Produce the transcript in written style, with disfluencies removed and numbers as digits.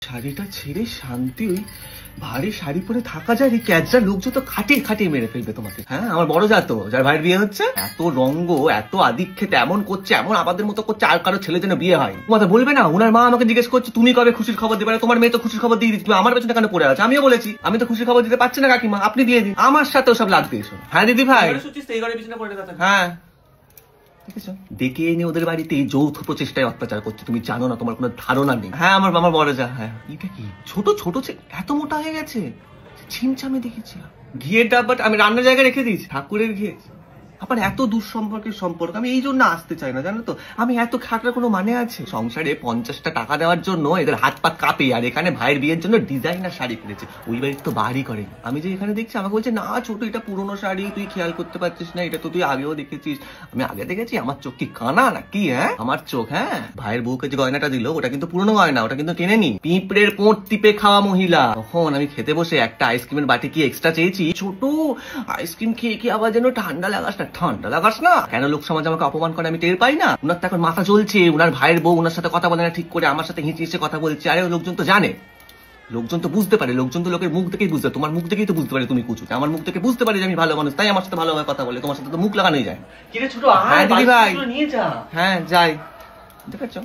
শাড়িটা ছেড়ে শান্তি ওই ভারী শাড়ি পরে থাকা যায়, এই ক্যাজরা লোক যত খাটিয়ে খাটিয়ে মেরে ফেলবে তোমাকে। হ্যাঁ, আমার বড় জাতো যার ভাইয়ের বিয়ে হচ্ছে, এত রঙ্গ এত আদিক্ষেতে এমন করছে, এমন আমাদের মতো করছে, আর কারো ছেলে যেন বিয়ে হয়। কথা বলবে না? উনার মা আমাকে জিজ্ঞেস করছে তুমি কবে খুশির খবর দেবে, তোমার মেয়ে তো খুশির খবর দিয়ে দিচ্ছি, তুমি আমার পেছনে কেন পড়ে আছে? আমিও বলেছি আমি তো খুশির খবর দিতে পারছি না কাকিমা, আপনি দিয়ে দিন। আমার সাথে ওসব লাগ দিয়েছো। হ্যাঁ দিদি ভাই, হ্যাঁ ডেকে এনে ওদের বাড়িতে যৌথ প্রচেষ্টায় অত্যাচার করছে, তুমি জানো না, তোমার কোনো ধারণা নেই। হ্যাঁ আমার বড় যা। হ্যাঁ এটা কি ছোট ছোট এত মোটা হয়ে গেছে, ছিমছামে দেখেছি। ঘিয়ের ডাব্বাটা আমি রান্নার জায়গায় রেখে দিয়েছি, ঠাকুরের ঘিয়ে। আবার এত দূর সম্পর্কের সম্পর্ক আমি এই জন্য আসতে চাই না, জানো তো? আমি এত খাটার কোনো মানে আছে? সংসারে 50টা টাকা দেওয়ার জন্য এদের হাত পা কাঁপে, আর এখানে ভাইয়ের বিয়ের জন্য ডিজাইনার শাড়ি কিনেছে। ওই বাড়ির তো বাড়ি করে, আমি যে এখানে দেখছি আমাকে বলছে না ছোট এটা পুরোনো শাড়ি, তুই খেয়াল করতে পারছিস না, এটা তো তুই আগেও দেখেছিস। আমি আগে দেখেছি? আমার চোখ কি কানা নাকি? হ্যাঁ আমার চোখ। হ্যাঁ ভাইয়ের বউকে যে গয়নাটা দিল ওটা কিন্তু পুরোনো গয়না, ওটা কিন্তু কেনেনি। পিঁপড়ের পোঁট টিপে খাওয়া মহিলা। তখন আমি খেতে বসে একটা আইসক্রিমের বাটি কি এক্সট্রা চেয়েছি, ছোট আইসক্রিম খেয়ে কি আবার যেন ঠান্ডা লাগাস না, ঠান্ডা লাগাস না কেন? লোক সমাজ আমাকে অপমান করে আমি টের পাই না? উনার তো এখন মাথা চলছে, উনার ভাইয়ের বউ উনার সাথে কথা বলে না ঠিক করে, আমার সাথে হিঁচি হিঁচে কথা বলছে। আরে লোকজন তো জানে, লোকজন তো বুঝতে পারে, লোকজন তো লোকের মুখ দেখেই বুঝতে, তোমার মুখ দেখেই তো বুঝতে পারে তুমি কুচু, আমার মুখ থেকে বুঝতে পারে যে আমি ভালো মানুষ, তাই আমার সাথে ভালোভাবে কথা বলে। তোমার সাথে তো মুখ লাগানোই যায়। কিরে ছোট, হ্যাঁ দিদি ভাই, হ্যাঁ যাই, দেখাচ্ছ।